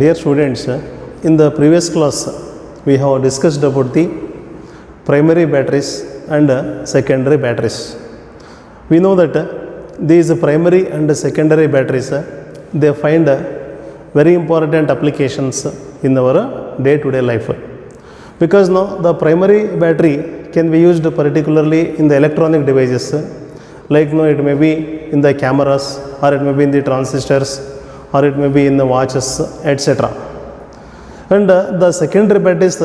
Dear students, in the previous class we have discussed about the primary batteries and secondary batteries. We know that these primary and secondary batteries, they find very important applications in our day-to-day life. Because now the primary battery can be used particularly in the electronic devices, like now it may be in the cameras, or it may be in the transistors, or it may be in the watches, etc. And the secondary batteries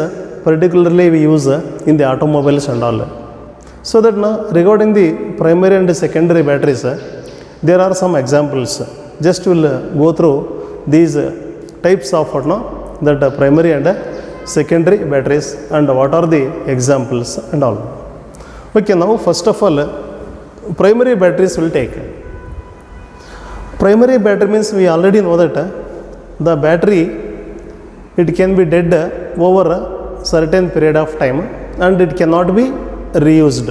particularly we use in the automobiles and all. So that now regarding the primary and secondary batteries, there are some examples. Just will go through these types of that primary and secondary batteries and what are the examples and all. Okay, now first of all, primary batteries will take. Primary battery means we already know that the battery, it can be dead over a certain period of time and it cannot be reused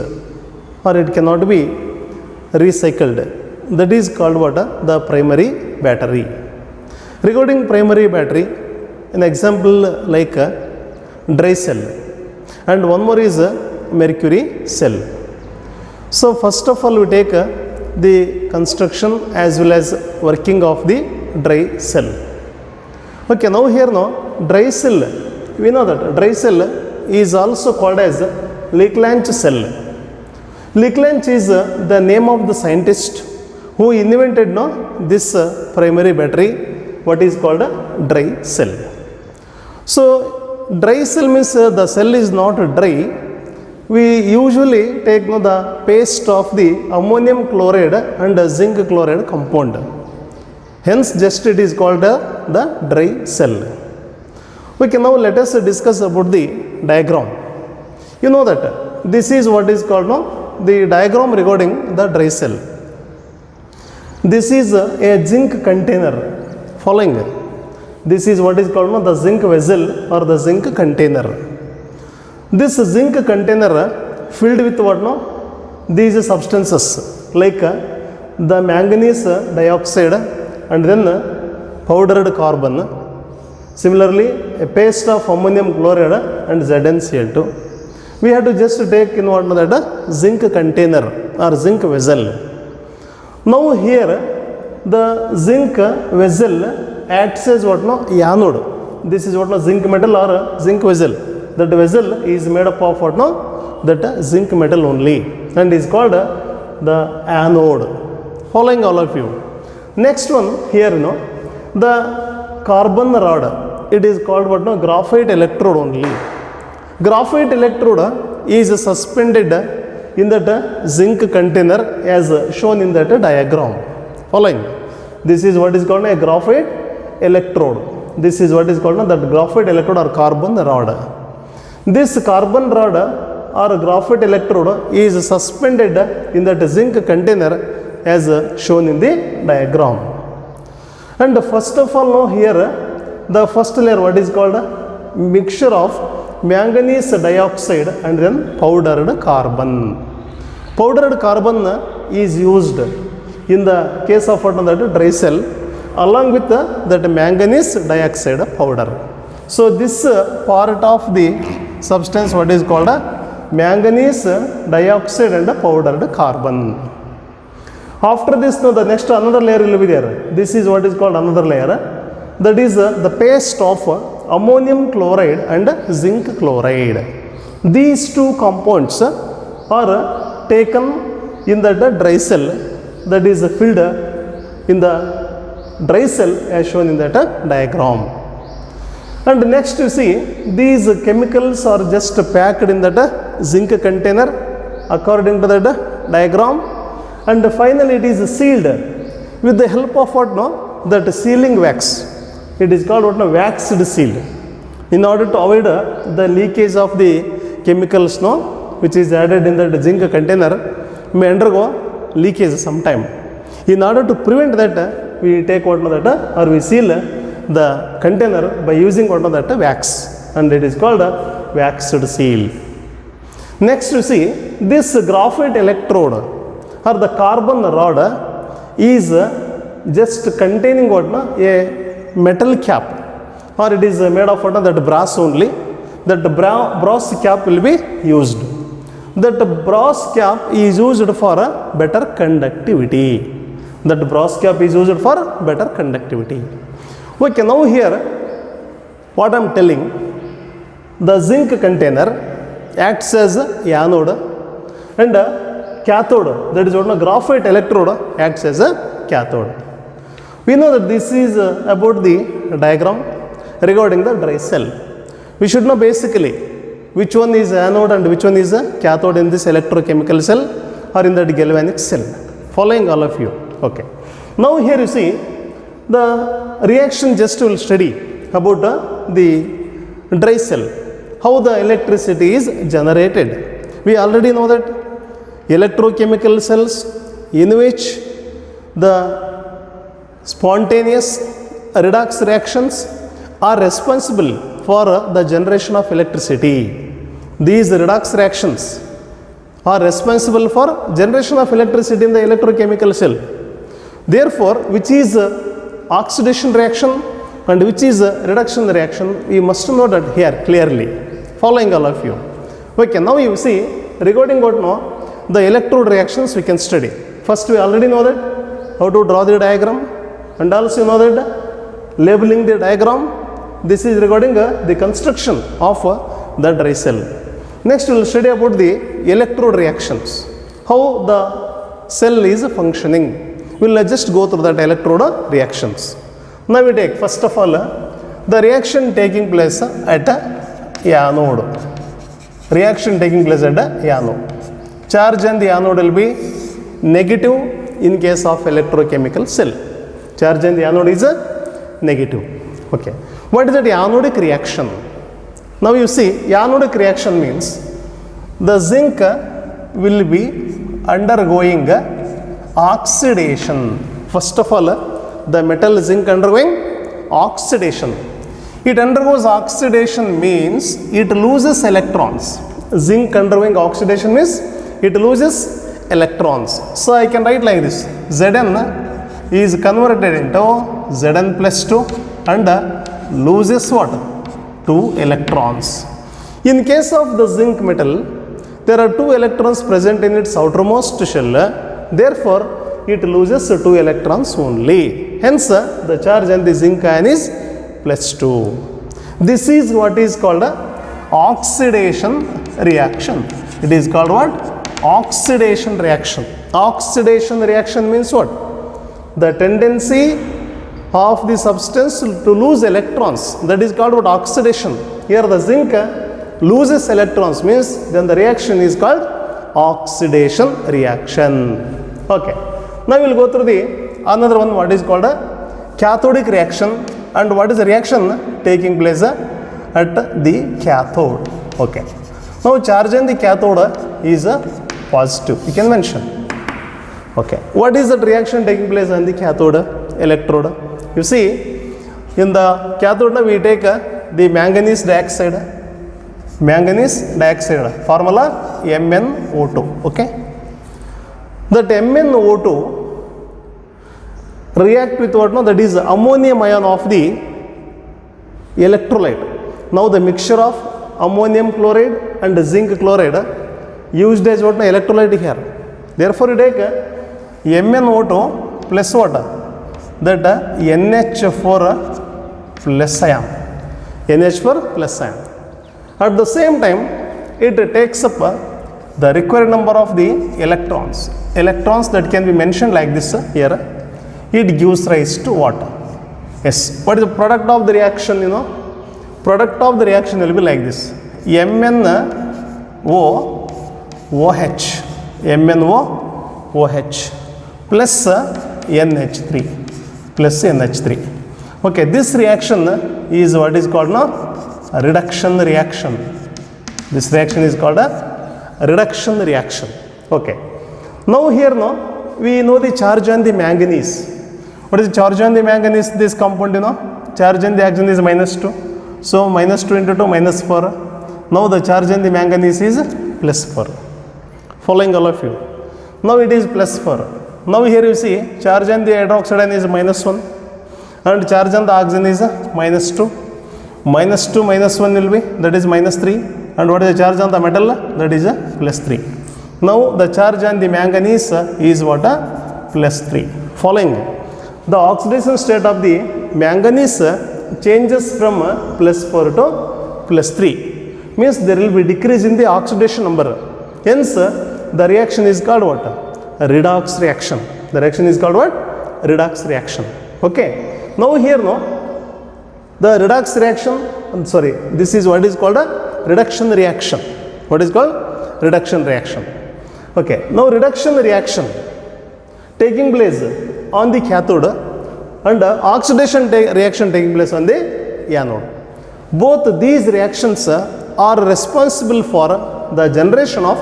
or it cannot be recycled. That is called what? The primary battery. Regarding primary battery, an example like a dry cell and one more is a mercury cell. So first of all we take the construction as well as working of the dry cell. Okay, now here now dry cell, we know that dry cell is also called as Leclanche cell. Leclanche is the name of the scientist who invented this primary battery, what is called a dry cell. So dry cell means the cell is not dry. We usually take the paste of the ammonium chloride and zinc chloride compound. Hence just it is called the dry cell. Okay, now let us discuss about the diagram. You know that this is what is called the diagram regarding the dry cell. This is a zinc container following. This is what is called the zinc vessel or the zinc container. This zinc container filled with what? These substances like the manganese dioxide and then powdered carbon. Similarly, a paste of ammonium chloride and ZnCl2. We have to just take in what that zinc container or zinc vessel. Now here the zinc vessel acts as what? Anode. This is what? Zinc metal or zinc vessel. That vessel is made up of what? That zinc metal only and is called the anode. Following all of you. Next one here, the carbon rod. It is called what? Graphite electrode only. Graphite electrode is suspended in that zinc container as shown in that diagram. Following. This is what is called a graphite electrode. This is what is called that graphite electrode or carbon rod. This carbon rod or graphite electrode is suspended in that zinc container as shown in the diagram. And first of all now here the first layer what is called mixture of manganese dioxide and then powdered carbon. Powdered carbon is used in the case of what that dry cell along with that manganese dioxide powder. So this part of the substance what is called manganese dioxide and powdered carbon. After this now the next another layer will be there. This is what is called another layer. That is the paste of ammonium chloride and zinc chloride. These two compounds are taken in the dry cell, that is filled in the dry cell as shown in that diagram. And next you see these chemicals are just packed in that zinc container according to that diagram, and finally it is sealed with the help of what? That sealing wax. It is called what? Waxed seal. In order to avoid the leakage of the chemicals which is added in that zinc container may undergo leakage sometime. In order to prevent that, we take what? That or we seal the container by using what? That wax, and it is called a waxed seal. Next you see this graphite electrode or the carbon rod is just containing what na a metal cap, or it is made of what na, that brass only. That brass cap will be used. That brass cap is used for a better conductivity. That brass cap is used for better conductivity. Okay, now here what I am telling, the zinc container acts as a anode and a cathode, that is what a graphite electrode acts as a cathode. We know that this is about the diagram regarding the dry cell. We should know basically which one is anode and which one is a cathode in this electrochemical cell or in that galvanic cell. Following all of you. Okay. Now here you see the reaction, just will study about the dry cell, how the electricity is generated. We already know that electrochemical cells in which the spontaneous redox reactions are responsible for the generation of electricity. These redox reactions are responsible for generation of electricity in the electrochemical cell. Therefore, which is oxidation reaction and which is reduction reaction, we must know that here clearly. Following all of you. Okay, now you see regarding what now the electrode reactions we can study. First, we already know that how to draw the diagram, and also know that labeling the diagram. This is regarding the construction of the dry cell. Next, we will study about the electrode reactions, how the cell is functioning. We will just go through that electrode reactions. Now we take first of all the reaction taking place at a anode. Reaction taking place at a anode. Charge on the anode will be negative in case of electrochemical cell. Charge on the anode is a negative. Okay. What is that anodic reaction? Now you see, anodic reaction means the zinc will be undergoing oxidation. First of all, the metal zinc undergoing oxidation. It undergoes oxidation means it loses electrons. Zinc undergoing oxidation means it loses electrons. So I can write like this: Zn is converted into Zn plus 2 and loses what? 2 electrons. In case of the zinc metal, there are 2 electrons present in its outermost shell. Therefore, it loses 2 electrons only. Hence, the charge on the zinc ion is plus 2. This is what is called oxidation reaction. It is called what? Oxidation reaction. Oxidation reaction means what? The tendency of the substance to lose electrons. That is called what? Oxidation. Here the zinc loses electrons, means then the reaction is called oxidation reaction. Okay. Now we will go through the another one, what is called a cathodic reaction, and what is the reaction taking place at the cathode. Okay. Now charge on the cathode is a positive. You can mention. Okay. What is that reaction taking place on the cathode electrode? You see, in the cathode we take the manganese dioxide. Manganese dioxide, formula MnO2. Okay. That MnO2 react with what? No, that is ammonium ion of the electrolyte. Now the mixture of ammonium chloride and zinc chloride used as what? No, electrolyte here. Therefore you take MnO2 plus what? That NH4 plus ion. NH4 plus ion. At the same time, it takes up the required number of the electrons. Electrons that can be mentioned like this here. It gives rise to what? Yes. What is the product of the reaction? You know, product of the reaction will be like this: MnOOH, MnOOH plus NH3 plus NH3. Okay, this reaction is what is called now a reduction reaction. This reaction is called a reduction reaction. Okay. Now here we know the charge on the manganese. What is the charge on the manganese? This compound, you know, charge on the oxygen is -2. So -2 into 2 -4. Now the charge on the manganese is +4. Following all of you. Now it is +4. Now here you see charge on the hydroxide ion is -1 and charge on the oxygen is -2. -2 -1 will be, that is -3, and what is the charge on the metal? That is +3. Now the charge on the manganese is what? +3. Following, the oxidation state of the manganese changes from +4 to +3, means there will be decrease in the oxidation number. Hence the reaction is called what? A redox reaction. The reaction is called what? Redox reaction. Okay. Now here no, the redox reaction, this is what is called a reduction reaction. What is called? Reduction reaction. Okay. Now reduction reaction taking place on the cathode and oxidation reaction taking place on the anode. Both these reactions are responsible for the generation of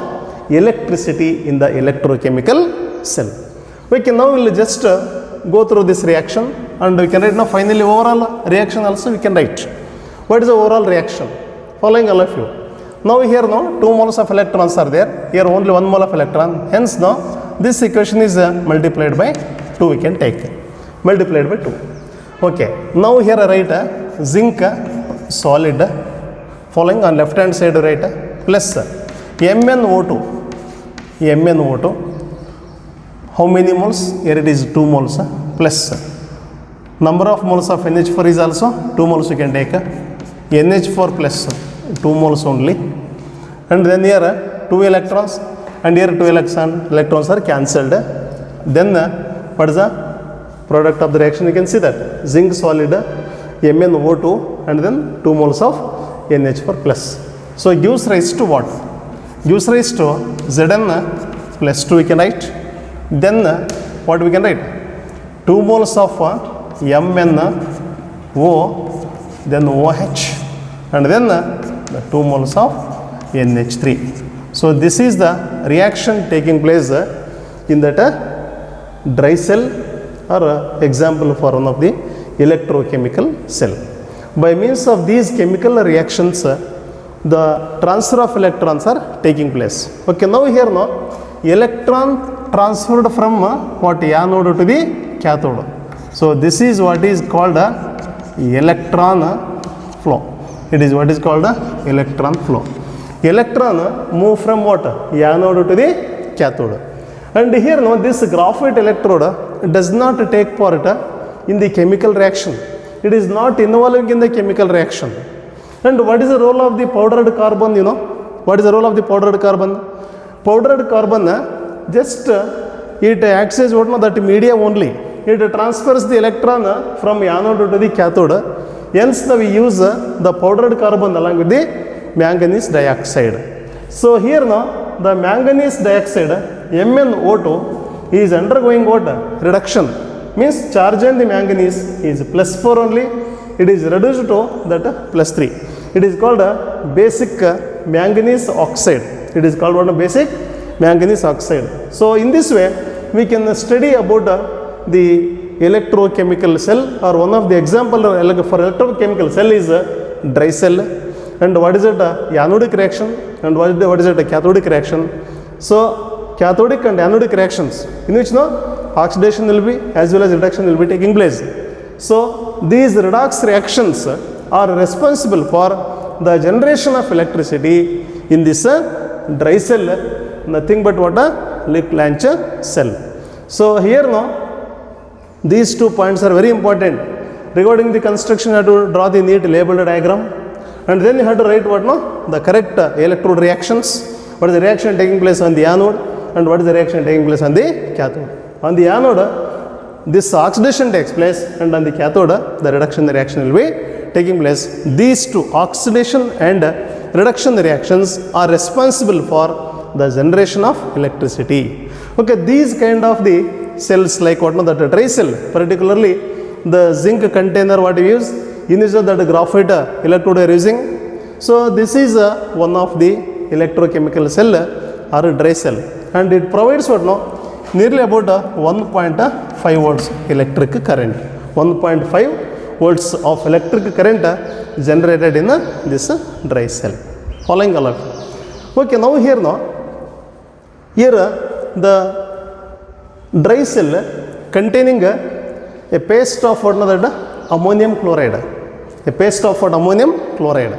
electricity in the electrochemical cell. We can now will just go through this reaction and we can write now finally overall reaction also we can write. What is the overall reaction? Following all of you. Now here no 2 moles of electrons are there. Here only 1 mole of electron. Hence now this equation is multiplied by 2 we can take. Multiplied by 2. Okay. Now here I write zinc solid. Following on left hand side write plus MnO2. MnO2. How many moles? Here it is 2 moles plus number of moles of NH4 is also 2 moles you can take. NH4 plus 2 moles only, and then here 2 electrons and here 2 electrons are cancelled. Then what is the product of the reaction? You can see that zinc solid MnO2 and then 2 moles of NH4 plus. So it gives rise to what? Gives rise to Zn plus 2 we can write. Then what we can write? 2 moles of MnO, then OH, and then the 2 moles of NH3. So this is the reaction taking place in that dry cell or example for one of the electrochemical cell. By means of these chemical reactions, the transfer of electrons are taking place. Okay, now here no electron transferred from what anode to the cathode. So this is what is called a electron flow. It is what is called a electron flow. Electron move from what? Anode to the cathode. And here no, this graphite electrode does not take part in the chemical reaction. It is not involving in the chemical reaction. And what is the role of the powdered carbon? You know, what is the role of the powdered carbon? Powdered carbon just it acts as what? No, that media only. It transfers the electron from anode to the cathode. Hence we use the powdered carbon along with the manganese dioxide. So here now the manganese dioxide MnO2 is undergoing what? Reduction. Means charge on the manganese is +4 only. It is reduced to that +3. It is called a basic manganese oxide. It is called what? A basic manganese oxide. So in this way we can study about the electrochemical cell, or one of the example for electrochemical cell is dry cell. And what is it? Anodic reaction, and what is it? Cathodic reaction. So cathodic and anodic reactions in which no oxidation will be as well as reduction will be taking place. So these redox reactions are responsible for the generation of electricity in this dry cell, nothing but what? A Lick-Lange cell. So here no, these 2 points are very important. Regarding the construction, you have to draw the neat labeled diagram, and then you have to write what? No, the correct electrode reactions. What is the reaction taking place on the anode, and what is the reaction taking place on the cathode? On the anode, this oxidation takes place, and on the cathode, the reduction reaction will be taking place. These 2 oxidation and reduction reactions are responsible for the generation of electricity. Okay, these kind of the cells like what? No, that dry cell, particularly the zinc container what we use, in is that graphite electrode we are using. So this is one of the electrochemical cell or dry cell, and it provides what? No, nearly about 1.5 volts electric current. 1.5 volts of electric current generated in this dry cell. Following all of it. Okay, now here no, here the dry cell containing a paste of what another ammonium chloride. A paste of what ammonium chloride.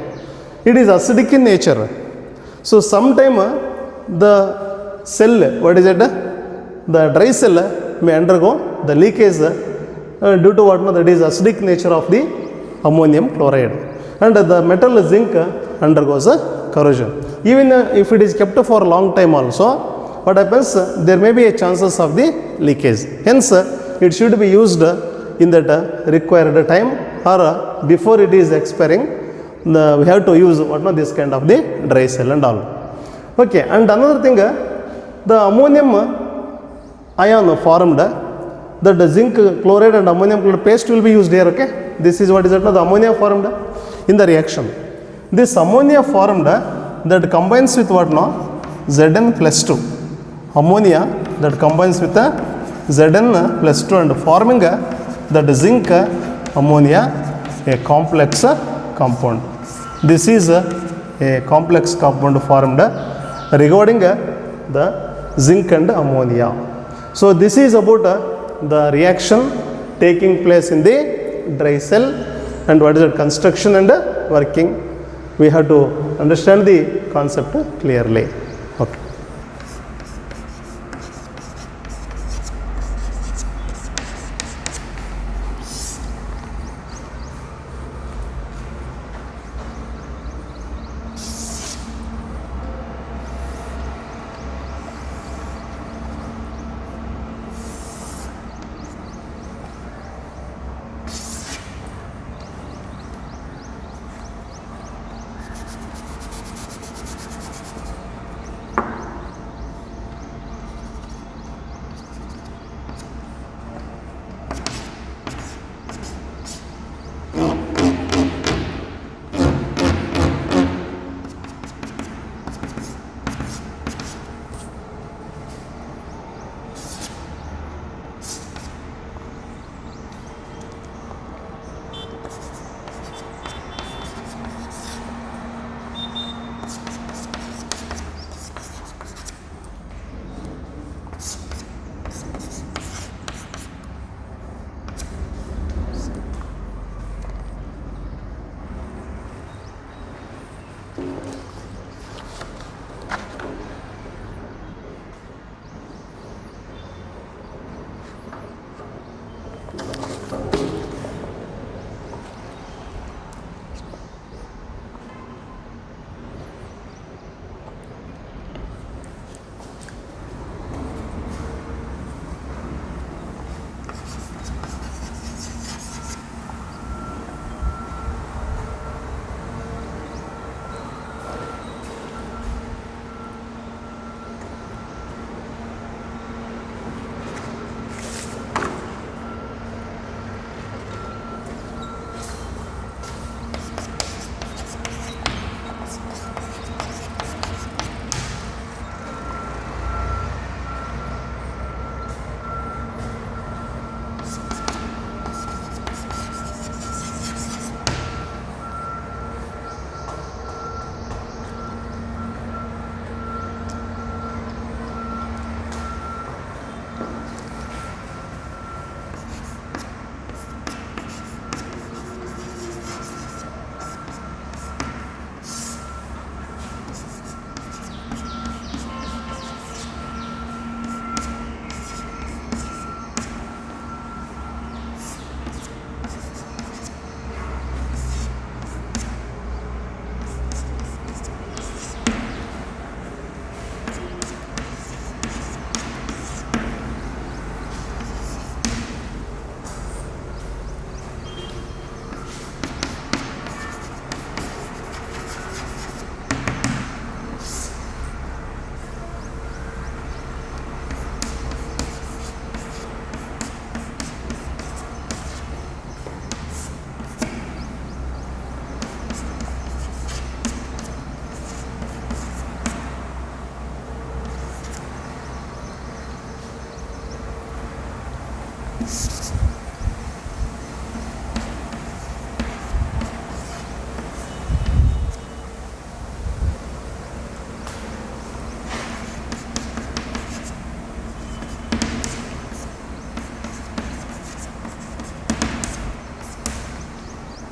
It is acidic in nature. So sometime the cell, what is it? The dry cell may undergo the leakage due to what? That is acidic nature of the ammonium chloride. And the metal zinc undergoes corrosion. Even if it is kept for a long time also, what happens? There may be a chances of the leakage. Hence, it should be used in that required time or before it is expiring. We have to use what not this kind of the dry cell and all. Okay, and another thing, the ammonium ion formed, that the zinc chloride and ammonium chloride paste will be used here. Okay, this is what is it? The ammonia formed in the reaction. This ammonia formed that combines with what now? Zn plus 2. Ammonia that combines with Zn plus 2 and forming that zinc ammonia a complex compound. This is a complex compound formed regarding the zinc and ammonia. So this is about the reaction taking place in the dry cell and what is the construction and working. We have to understand the concept clearly. Okay.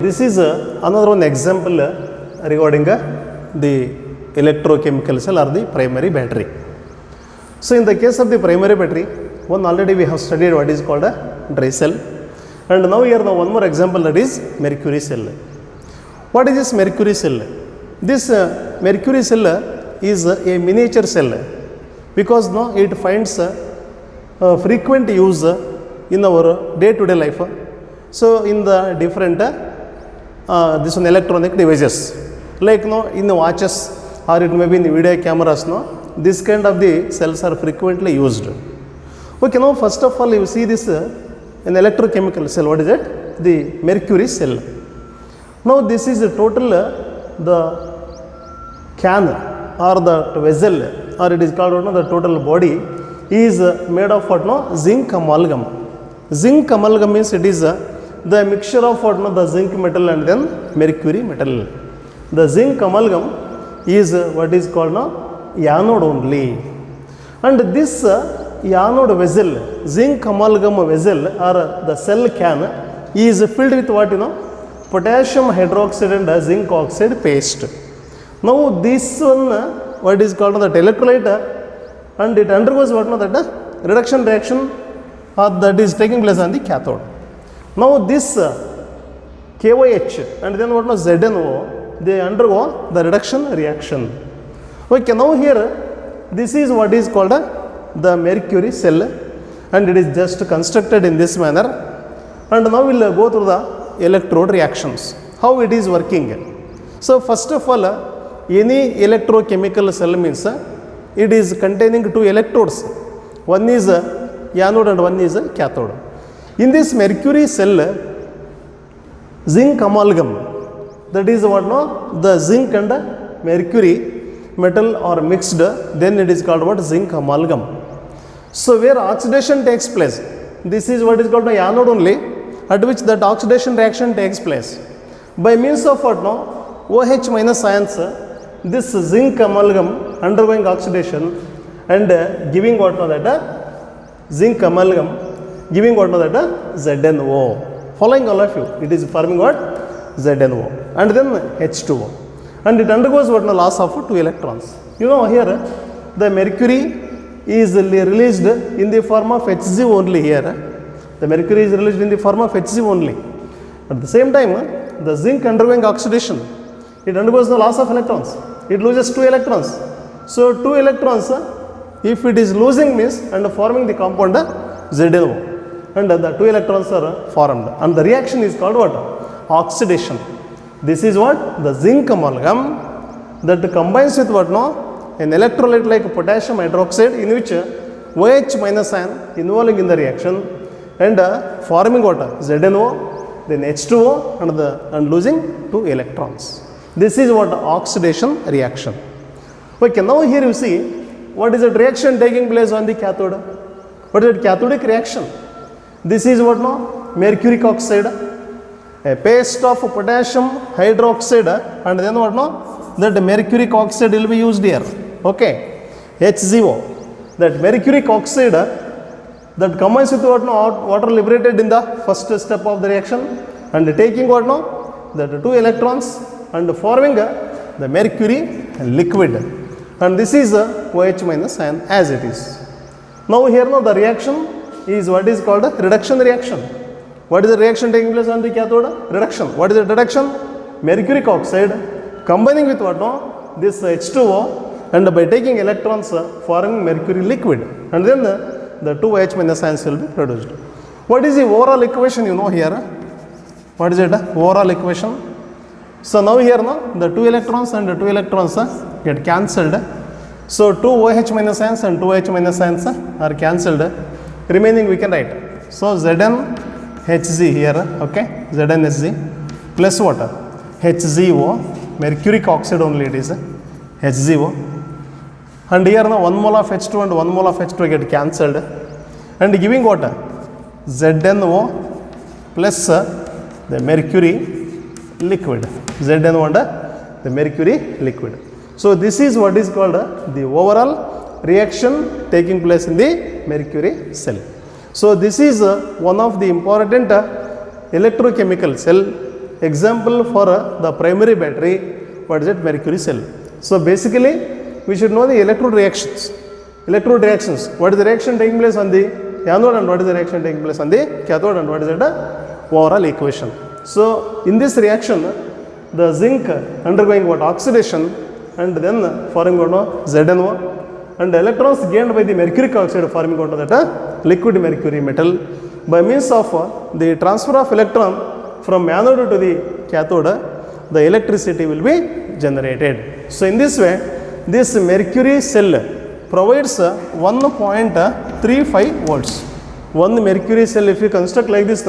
This is another one example regarding the electrochemical cell or the primary battery. So in the case of the primary battery, one already we have studied what is called a dry cell, and now here now one more example, that is mercury cell. What is this mercury cell? This mercury cell is a miniature cell because now it finds frequent use in our day-to-day life. So in the different this one electronic devices, like in the watches or it may be in the video cameras, this kind of the cells are frequently used. Okay, now first of all you see this an electrochemical cell. What is it? The mercury cell. Now this is the total the can or the vessel, or it is called the total body is made of what? Zinc amalgam. Zinc amalgam means it is the mixture of what? The zinc metal and then mercury metal. The zinc amalgam is what is called anode only, and this anode vessel, zinc amalgam vessel or the cell can is filled with what? Potassium hydroxide and zinc oxide paste. Now this one what is called that electrolyte, and it undergoes what? That reduction reaction that is taking place on the cathode. Now this KOH and then what? ZNO, they undergo the reduction reaction. Okay, now here this is what is called the mercury cell, and it is just constructed in this manner. And now we will go through the electrode reactions, how it is working. So first of all, any electrochemical cell means it is containing two electrodes, one is anode and one is cathode. In this mercury cell, zinc amalgam, that is what? The zinc and mercury metal are mixed, then it is called what? Zinc amalgam. So where oxidation takes place, this is what is called the anode only, at which that oxidation reaction takes place. By means of what? OH minus ions, this zinc amalgam undergoing oxidation and giving what? That zinc amalgam giving what? That ZNO. Following all of you, it is forming what? ZNO and then H2O, and it undergoes what? Loss of 2 electrons. You know here the mercury is released in the form of Hg only. Here the mercury is released in the form of Hg only. At the same time, the zinc undergoing oxidation, it undergoes the loss of electrons. It loses 2 electrons. So 2 electrons, if it is losing means and forming the compound ZNO, and the 2 electrons are formed, and the reaction is called what? Oxidation. This is what? The zinc amalgam that combines with what? An electrolyte like potassium hydroxide, in which OH minus ion involving in the reaction and forming what? ZNO, then H2O, and losing 2 electrons. This is what? Oxidation reaction. Okay, now here you see what is that reaction taking place on the cathode. What is that cathodic reaction? This is what? Mercuric oxide, a paste of potassium hydroxide, and then what? That mercuric oxide will be used here. Okay, HZO, that mercuric oxide that combines with what? Water liberated in the first step of the reaction and taking what? That 2 electrons and forming the mercury liquid, and this is OH minus ion as it is. Now here the reaction is what is called a reduction reaction. What is the reaction taking place on the cathode? Reduction. What is the reduction? Mercuric oxide combining with what? This H2O, and by taking electrons forming mercury liquid, and then the 2 OH minus ions will be produced. What is the overall equation you know here? What is it? Overall equation. So now here the 2 electrons and the 2 electrons get cancelled. So 2 OH minus ions and 2 OH minus ions are cancelled. Remaining we can write. So ZnHg here, okay, ZnHg plus what? HZO, mercuric oxide only it is, HZO. And here 1 mole of H2 and 1 mole of H2 get cancelled, and giving what? ZNO plus the mercury liquid. ZNO and the mercury liquid. So this is what is called the overall reaction taking place in the mercury cell. So this is one of the important electrochemical cell example for the primary battery, what is it? Mercury cell. So basically we should know the electrode reactions. Electrode reactions, what is the reaction taking place on the anode and what is the reaction taking place on the cathode and what is the overall equation. So in this reaction, the zinc undergoing what? Oxidation, and then forming what? ZnO, and the electrons gained by the mercuric oxide forming what? That liquid mercury metal. By means of the transfer of electron from anode to the cathode, the electricity will be generated. So in this way, this mercury cell provides 1.35 volts. One mercury cell, if you construct like this,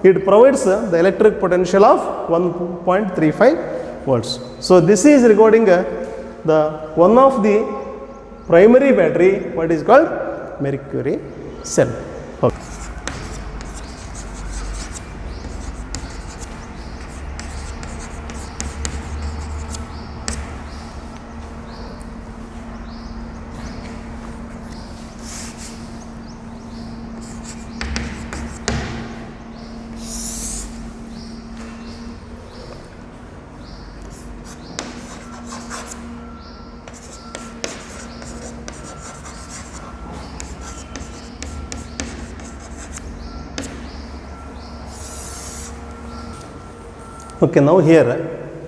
it provides the electric potential of 1.35 volts. So this is regarding the one of the primary battery, what is called mercury cell. Okay. Okay, now here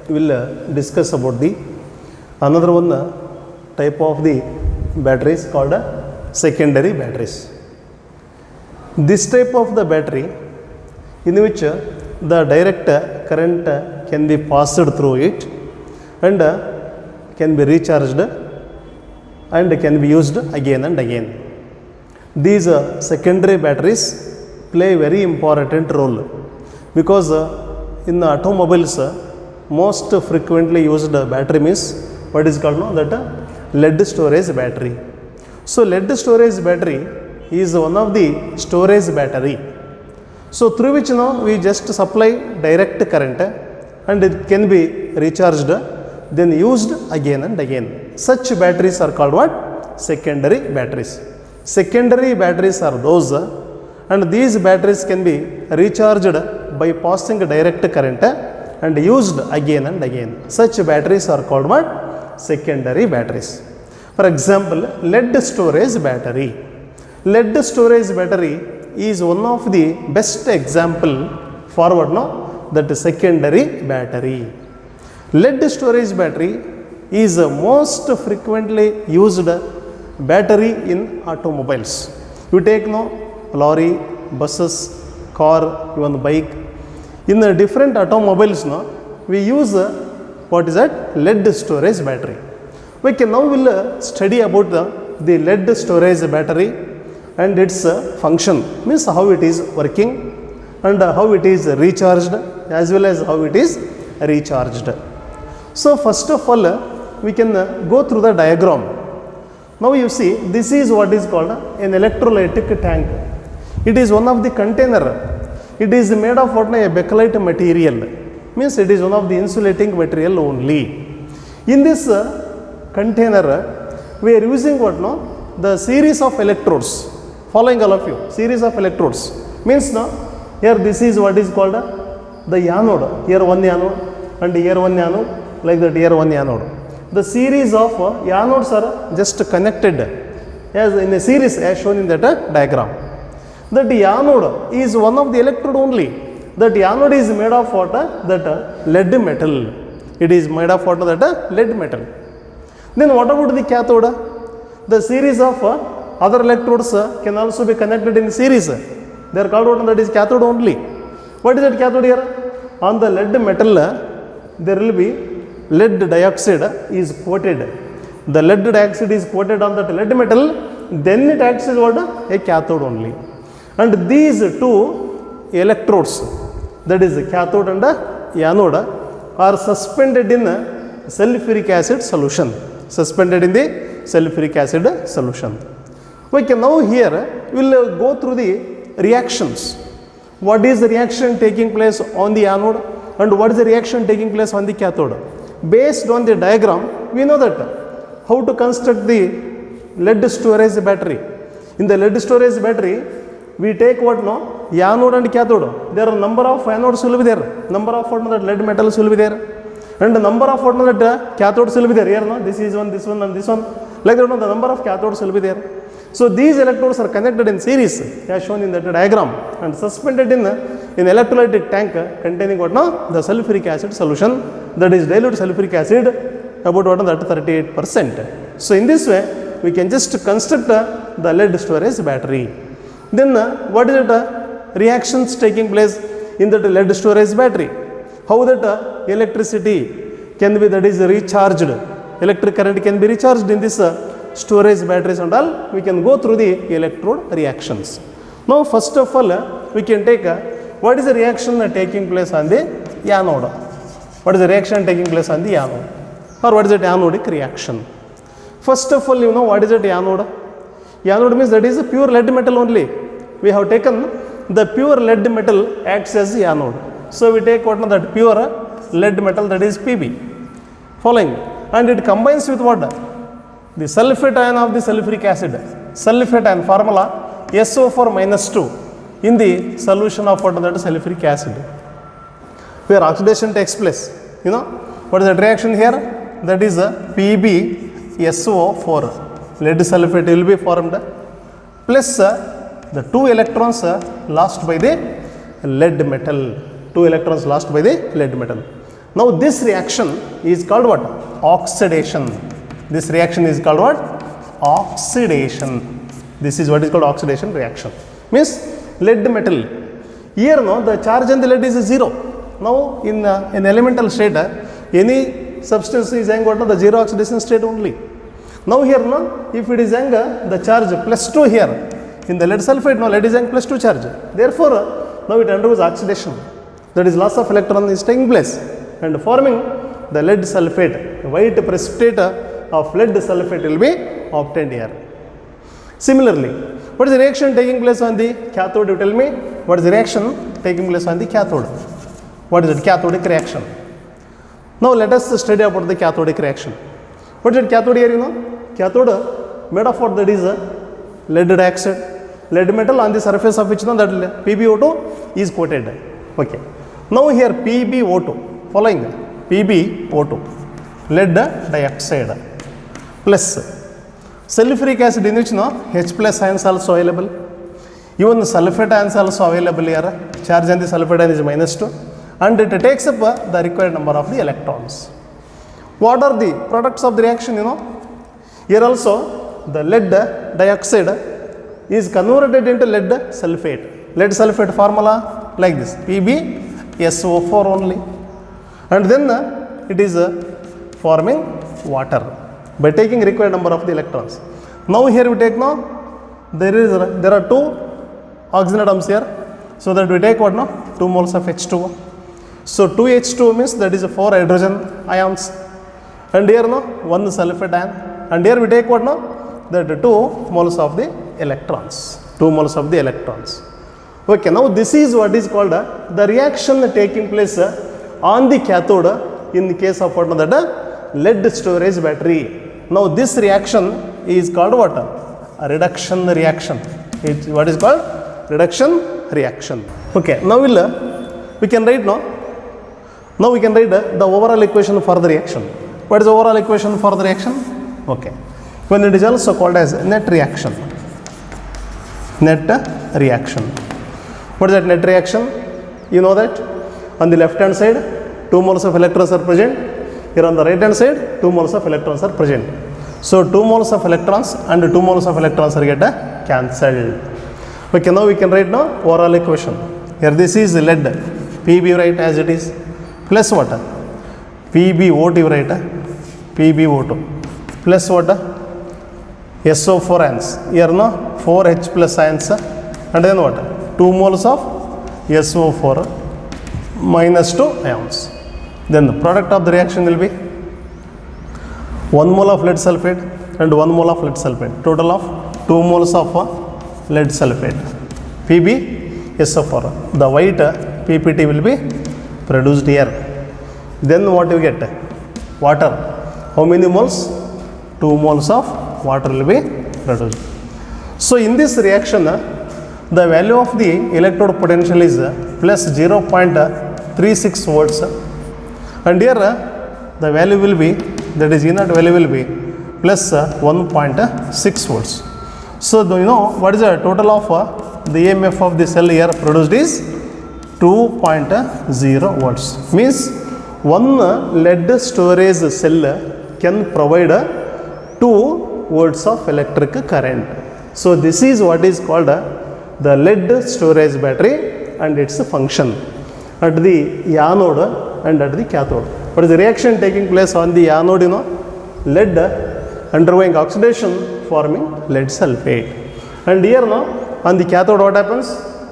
we will discuss about the another one type of the batteries called secondary batteries. This type of the battery in which the direct current can be passed through it and can be recharged and can be used again and again. These secondary batteries play a very important role because in the automobiles, most frequently used battery means what is called that lead storage battery. So lead storage battery is one of the storage battery. So through which now we just supply direct current and it can be recharged, then used again and again. Such batteries are called what? Secondary batteries. Secondary batteries are those, and these batteries can be recharged by passing direct current and used again and again. Such batteries are called what? Secondary batteries. For example, lead storage battery. Lead storage battery is one of the best example forward now, that secondary battery. Lead storage battery is the most frequently used battery in automobiles. You take now lorry, buses, car, even bike. In the different automobiles now, we use what is that? Lead storage battery. We can now will study about the lead storage battery and its function, means how it is working and how it is recharged as well as how it is recharged. So first of all, we can go through the diagram. Now you see, this is what is called an electrolytic tank. It is one of the container. It is made of what? A bakelite material. Means it is one of the insulating material only. In this container, we are using what? No? The series of electrodes. Following all of you, series of electrodes. Means now, here this is what is called the anode. Here one anode and here one anode, like that here one anode. The series of anodes are just connected as in a series as shown in that diagram. That anode is one of the electrode only. That anode is made of what? That lead metal. It is made of what? That lead metal. Then what about the cathode? The series of other electrodes can also be connected in series. They are called what? That is cathode only. What is that cathode here? On the lead metal, there will be lead dioxide is coated. The lead dioxide is coated on that lead metal, then it acts as what? A cathode only. And these two electrodes, that is cathode and anode, are suspended in sulfuric acid solution. Suspended in the sulfuric acid solution. We can now here we will go through the reactions. What is the reaction taking place on the anode and what is the reaction taking place on the cathode? Based on the diagram, we know that how to construct the lead storage battery. In the lead storage battery, we take what? No, anode and cathode. There are number of anodes will be there. Number of that lead metals will be there. And the number of that cathodes will be there. Here, no? This is one, this one, and this one. Like that, no? The number of cathodes will be there. So these electrodes are connected in series, as shown in that diagram, and suspended in electrolytic tank containing what? No? The sulfuric acid solution, that is dilute sulfuric acid, about what? That 38%. So in this way, we can just construct the lead storage battery. Then what is the reactions taking place in that lead storage battery? How that electricity can be, that is recharged, electric current can be recharged in this storage batteries and all. We can go through the electrode reactions. Now first of all, we can take what is the reaction taking place on the anode. What is the reaction taking place on the anode, or what is the anodic reaction? First of all, you know what is the anode? Anode means that is a pure lead metal only. We have taken the pure lead metal acts as the anode. So we take what? That pure lead metal, that is Pb. Following, and it combines with what? The sulfate ion of the sulfuric acid. Sulfate ion formula SO4 minus 2 in the solution of what? That sulfuric acid, where oxidation takes place. You know what is that reaction here? That is PbSO4. Lead sulfate will be formed plus the 2 electrons lost by the lead metal. 2 electrons lost by the lead metal. Now this reaction is called what? Oxidation. This reaction is called what? Oxidation. This is what is called oxidation reaction. Means lead metal. Here no, the charge on the lead is 0. Now in elemental state, any substance is having what? The zero oxidation state only. Now here no, if it is having the charge plus 2 here, in the lead sulfate, no, lead is having plus 2 charge. Therefore, now it undergoes oxidation. That is loss of electron is taking place and forming the lead sulfate. White precipitate of lead sulfate will be obtained here. Similarly, what is the reaction taking place on the cathode? You tell me, what is the reaction taking place on the cathode? What is it? Cathodic reaction. Now let us study about the cathodic reaction. What is it? Cathode here, you know? Cathode made of what? That is lead dioxide, lead metal on the surface of which no, that PbO2 is coated. Okay. Now here PbO2, following PbO2, lead dioxide plus sulfuric acid in which no H plus ions also available. Even sulfate ions also available here. Charge on the sulfate ion is minus 2 and it takes up the required number of the electrons. What are the products of the reaction? You know, here also the lead dioxide is converted into lead sulfate. Lead sulfate formula like this, PbSO4 only, and then it is forming water by taking required number of the electrons. Now here we take now, there are 2 oxygen atoms here, so that we take what now, 2 moles of H2O. So 2H2O means that is 4 hydrogen ions, and here now 1 sulfate ion, and here we take what now, that 2 moles of the electrons, 2 moles of the electrons. Okay, now this is what is called the reaction taking place on the cathode in the case of what? That lead storage battery. Now this reaction is called what? A reduction reaction. It's what is called reduction reaction. Okay, now we can write now we can write the overall equation for the reaction. What is the overall equation for the reaction? Okay, when it is also called as net reaction. Net reaction. What is that net reaction? You know that on the left hand side 2 moles of electrons are present. Here on the right hand side 2 moles of electrons are present. So 2 moles of electrons and 2 moles of electrons are get cancelled. Okay, now we can write now overall equation. Here this is lead, Pb write as it is, plus what? PbO2 write, PbO2 plus what? SO4 ions. Here no 4H plus ions, and then what? 2 moles of SO4 minus 2 ions. Then the product of the reaction will be 1 mole of lead sulfate and 1 mole of lead sulfate. Total of 2 moles of lead sulfate. PbSO4. The white PPT will be produced here. Then what you get? Water. How many moles? 2 moles of water will be produced. So in this reaction, the value of the electrode potential is plus 0.36 volts, and here the value will be, that is E0 value will be plus 1.6 volts. So you know what is the total of the EMF of the cell here produced is 2.0 volts. Means one lead storage cell can provide 2 volts of electric current. So this is what is called the lead storage battery and its function at the anode and at the cathode. What is the reaction taking place on the anode? You know, lead undergoing oxidation forming lead sulfate, and here now on the cathode what happens?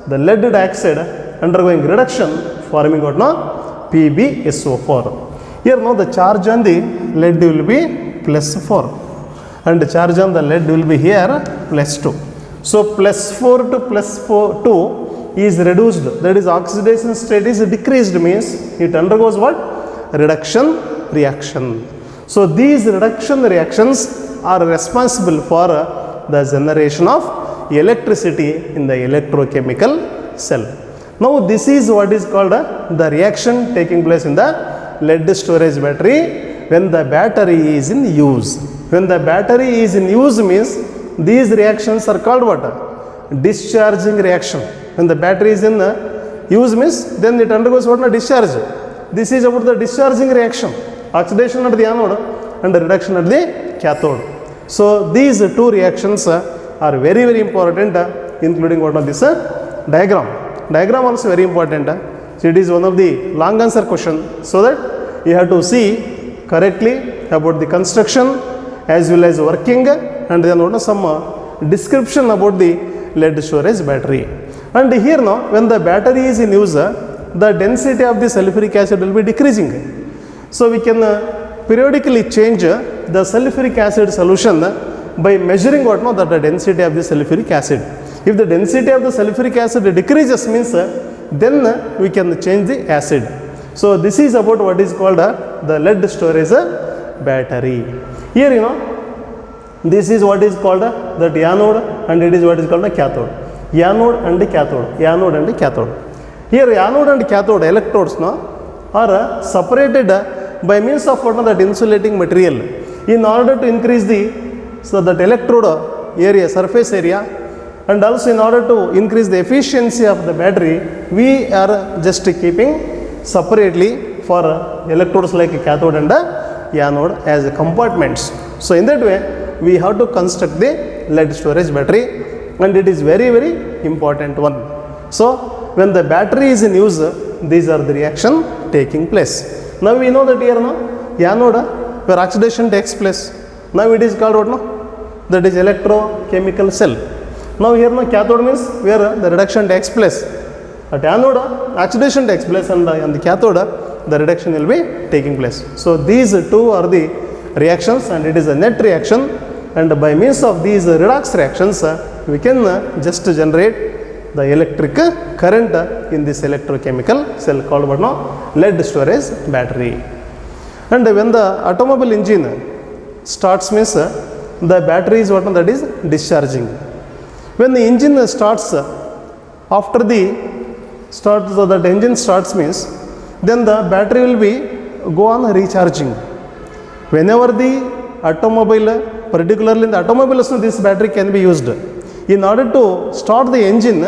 The lead dioxide undergoing reduction forming what now? PbSO4. Here now the charge on the lead will be plus 4 and the charge on the lead will be here plus 2. So plus 4 to plus 2 is reduced, that is oxidation state is decreased, means it undergoes what? Reduction reaction. So these reduction reactions are responsible for the generation of electricity in the electrochemical cell. Now this is what is called the reaction taking place in the lead storage battery when the battery is in use. When the battery is in use means these reactions are called what? Discharging reaction. When the battery is in use means then it undergoes what? Discharge. This is about the discharging reaction, oxidation at the anode and reduction at the cathode. So these two reactions are very very important, including what of this diagram. Diagram also very important. So it is one of the long answer question, so that you have to see correctly about the construction as well as working, and then what some description about the lead storage battery. And here now when the battery is in use, the density of the sulfuric acid will be decreasing. So we can periodically change the sulfuric acid solution by measuring what now, that the density of the sulfuric acid. If the density of the sulfuric acid decreases means then we can change the acid. So this is about what is called the lead storage battery. Here you know this is what is called the anode and it is what is called the cathode. Anode and cathode. Anode and cathode. Here anode and cathode electrodes now are separated by means of what that insulating material in order to increase the that electrode area, surface area, and also in order to increase the efficiency of the battery, we are just keeping separately for electrodes like cathode and anode as compartments. So in that way we have to construct the lead storage battery, and it is very very important one. So when the battery is in use, these are the reaction taking place. Now we know that here now anode where oxidation takes place, now it is called what now? That is electrochemical cell. Now here now cathode means where the reduction takes place. At anode oxidation takes place, and on the cathode the reduction will be taking place. So these two are the reactions, and it is a net reaction, and by means of these redox reactions we can just generate the electric current in this electrochemical cell called what now? Lead storage battery. And when the automobile engine starts means the battery is what? That is discharging. When the engine starts, after the start, so that engine starts means then the battery will be go on recharging. Whenever the automobile, particularly in the automobiles, this battery can be used. In order to start the engine,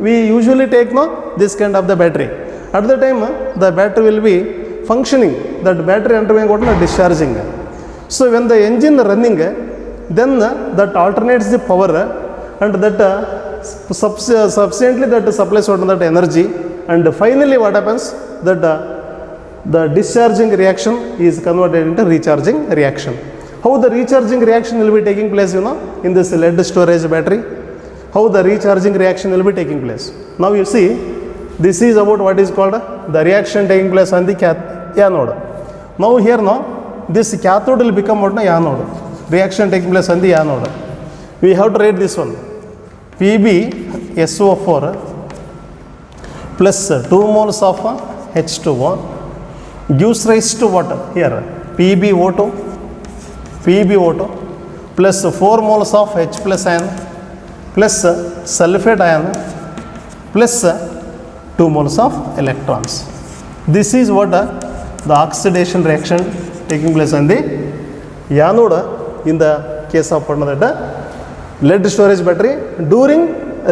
we usually take this kind of the battery. At the time the battery will be functioning, that battery undergoing what? Discharging. So when the engine running, then that alternates the power, and that sufficiently that supplies what? That energy, and finally what happens? That the discharging reaction is converted into recharging reaction. How the recharging reaction will be taking place, you know, in this lead storage battery? How the recharging reaction will be taking place? Now you see, this is about what is called the reaction taking place on the anode. Now here now this cathode will become what? Anode. Reaction taking place on the anode. We have to write this one. PbSO4 plus 2 moles of H2O gives rise to what? Here PbO2 plus 4 moles of H plus ion plus sulfate ion plus 2 moles of electrons. This is what the oxidation reaction taking place on the anode in the case of that lead storage battery during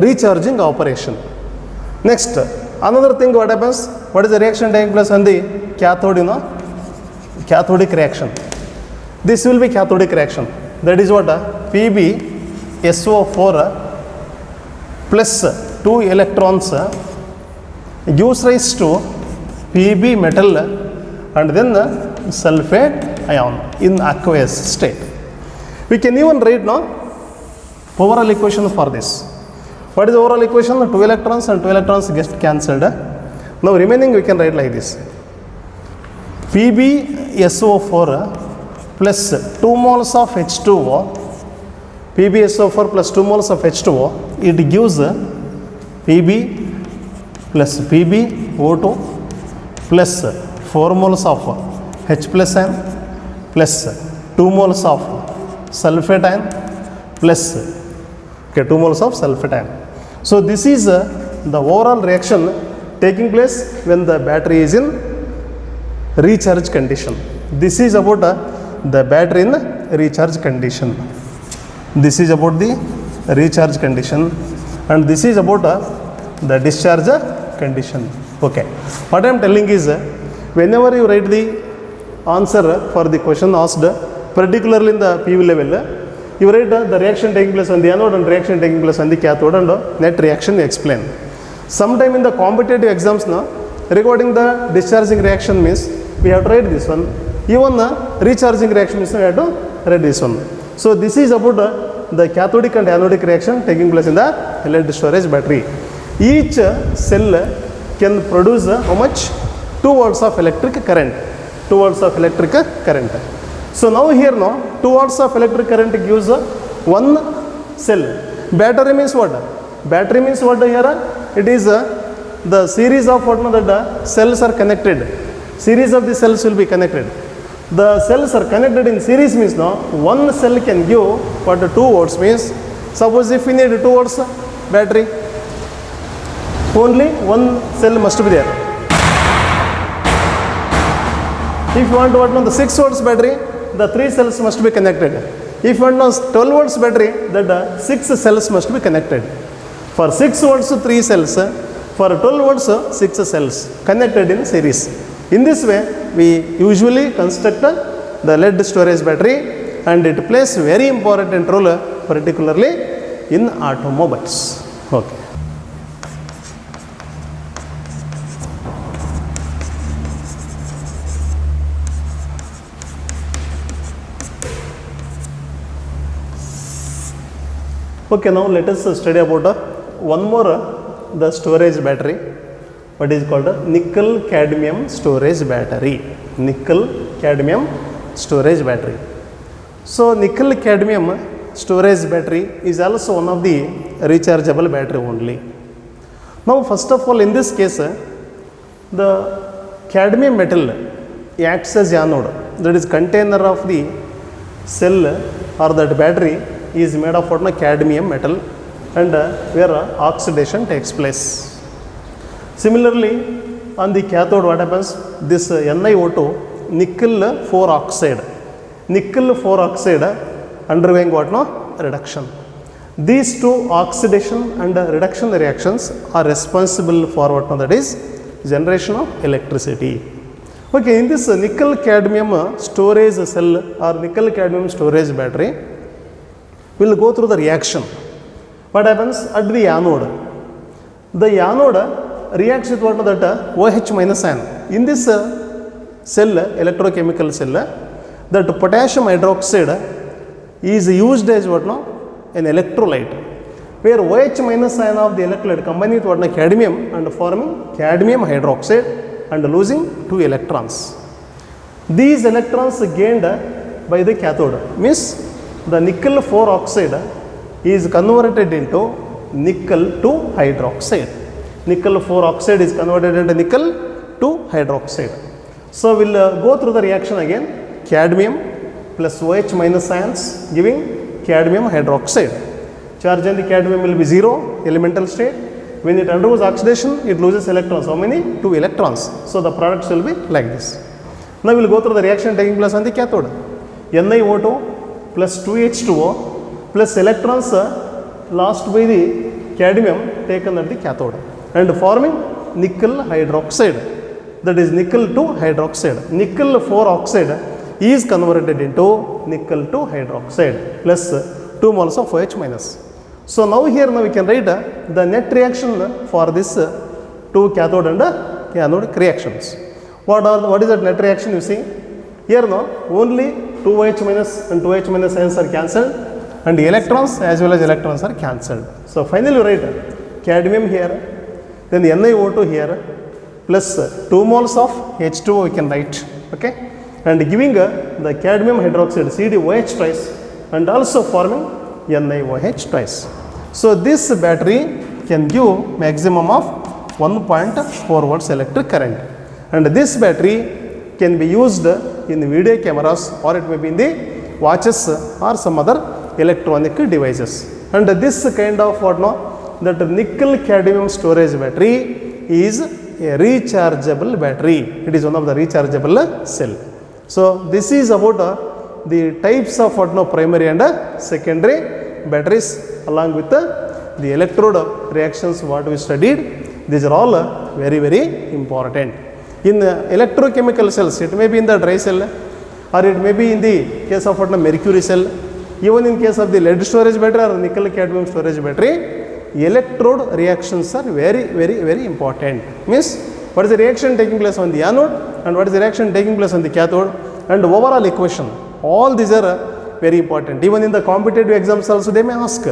recharging operation. Next, another thing what happens, what is the reaction taking place on the cathode, cathodic reaction. This will be cathodic reaction. That is what PbSO4 plus 2 electrons gives rise to Pb metal and then sulfate ion in aqueous state. We can even write now overall equation for this. What is the overall equation? 2 electrons and 2 electrons get cancelled. Now remaining we can write like this. PbSO4 plus 2 moles of H2O, PbSO4 plus 2 moles of H2O, it gives Pb plus PbO2 plus 4 moles of H plus ion plus 2 moles of sulfate ion plus 2 moles of sulfate ion. So this is the overall reaction taking place when the battery is in recharge condition. This is about the battery in recharge condition. This is about the recharge condition and this is about the discharge condition. Okay. What I am telling is whenever you write the answer for the question asked, particularly in the PV level, you write the reaction taking place on the anode and reaction taking place on the cathode and net reaction you explain. Sometime in the competitive exams now, regarding the discharging reaction means we have to write this one. Even the recharging reaction means we have to write this one. So this is about the cathodic and anodic reaction taking place in the lead storage battery. Each cell can produce how much? 2 volts of electric current. 2 volts of electric current. So now here 2 volts of electric current gives one cell. Battery means what? Battery means what here? It is the series of what that cells are connected. Series of the cells will be connected. The cells are connected in series means one cell can give what 2 volts means. Suppose if we need 2 volts battery, only one cell must be there. If you want to what the 6 volts battery, the 3 cells must be connected. If you want 12 volts battery, that 6 cells must be connected. For 6 volts 3 cells, for 12 volts 6 cells connected in series. In this way we usually construct the lead storage battery and it plays very important role particularly in automobiles. Okay. Okay, now let us study about one more the storage battery, what is called nickel cadmium storage battery. Nickel cadmium storage battery. So nickel cadmium storage battery is also one of the rechargeable battery only. Now first of all in this case the cadmium metal acts as anode, that is container of the cell or that battery is made of what cadmium metal and where oxidation takes place. Similarly on the cathode what happens, this NiO2 nickel 4 oxide undergoing what reduction. These two oxidation and reduction reactions are responsible for what that is generation of electricity. Okay, in this nickel cadmium storage cell or nickel cadmium storage battery, we will go through the reaction. What happens at the anode? The anode reacts with what that OH minus ion. In this cell, electrochemical cell, that potassium hydroxide is used as what an electrolyte, where OH minus ion of the electrolyte combine with what cadmium and forming cadmium hydroxide and losing 2 electrons. These electrons gained by the cathode means the nickel 4 oxide is converted into nickel 2 hydroxide. Nickel 4 oxide is converted into nickel 2 hydroxide. So we will go through the reaction again. Cadmium plus OH minus ions giving cadmium hydroxide. Charge on the cadmium will be 0, elemental state. When it undergoes oxidation, it loses electrons. How many? 2 electrons. So the products will be like this. Now we will go through the reaction taking place on the cathode. NiO2 plus 2H2O plus electrons lost by the cadmium taken at the cathode and forming nickel hydroxide. That is nickel to hydroxide. Nickel 4 oxide is converted into nickel to hydroxide plus 2 moles of OH minus. So now here we can write the net reaction for this two cathode and anode reactions. What is that net reaction you see? Here only 2OH minus and 2H minus ions are cancelled and the electrons as well as electrons are cancelled. So finally you write cadmium here, then the NiO2 here plus 2 moles of H2O we can write, okay, and giving the cadmium hydroxide CdOH twice and also forming NiOH twice. So this battery can give maximum of 1.4 volts electric current, and this battery can be used in video cameras or it may be in the watches or some other electronic devices. And this kind of that nickel cadmium storage battery is a rechargeable battery. It is one of the rechargeable cell. So this is about the types of primary and secondary batteries along with the electrode reactions what we studied. These are all very, very important. In electrochemical cells, it may be in the dry cell or it may be in the case of mercury cell. Even in case of the lead storage battery or nickel cadmium storage battery, electrode reactions are very, very, very important. Means what is the reaction taking place on the anode and what is the reaction taking place on the cathode and overall equation. All these are very important. Even in the competitive exams also they may ask.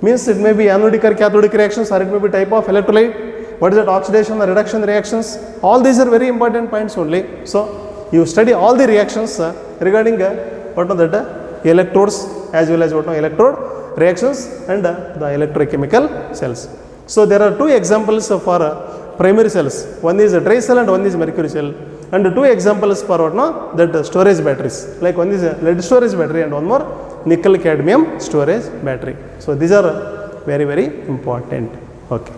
Means it may be anodic or cathodic reactions or it may be type of electrolyte. What is that oxidation or reduction reactions? All these are very important points only. So you study all the reactions regarding that electrodes as well as electrode reactions and the electrochemical cells. So there are two examples for primary cells. One is a dry cell and one is mercury cell. And two examples for that storage batteries. Like one is a lead storage battery and one more nickel cadmium storage battery. So these are very, very important. Okay.